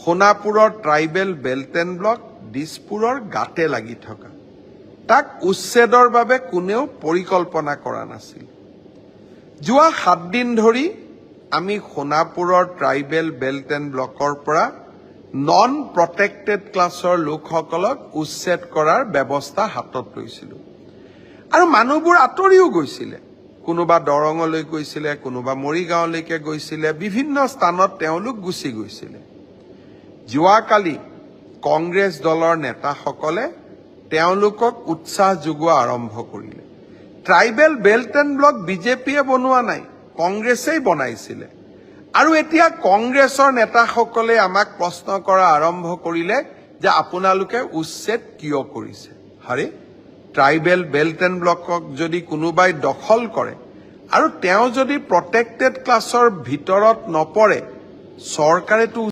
সোণাপুৰৰ tribal belt and block দিছপুৰৰ গাতে লাগি থকা তাক উচ্ছেদৰ বাবে কোনেও পৰিকল্পনা কৰা নাছিল। যোৱা 7 দিন ধৰি আমি সোণাপুৰৰ ট্ৰাইবেল বেল্ট এণ্ড ব্লকৰ পৰা নন প্ৰটেক্টেড ক্লাছৰ লোকসকলক উচ্ছেদ কৰাৰ ব্যৱস্থা হাতত লৈছিলোঁ আৰু মানুহবোৰ আঁতৰিও গৈছিলে। কোনোবা দৰঙলৈ গৈছিলে, কোনোবা মৰিগাঁৱলৈকে গৈছিলে, বিভিন্ন স্থানত তেওঁলোক গুচি গৈছিলে। যোৱাকালি কংগ্ৰেছ দলৰ নেতাসকলে তেওঁলোকক উৎসাহ যোগোৱা আৰম্ভ কৰিলে। ট্ৰাইবেল বেল্ট এণ্ড ব্লক বিজেপিয়ে বনোৱা নাই, কংগ্ৰেছেই বনাইছিলে। আৰু এতিয়া কংগ্ৰেছৰ নেতাসকলে আমাক প্ৰশ্ন কৰা আৰম্ভ কৰিলে যে আপোনালোকে উচ্ছেদ কিয় কৰিছে। হাৰে, ট্ৰাইবেল বেল্ট এণ্ড ব্লকক যদি কোনোবাই দখল কৰে আৰু তেওঁ যদি প্ৰটেক্টেড ক্লাছৰ ভিতৰত নপৰে, চৰকাৰেতো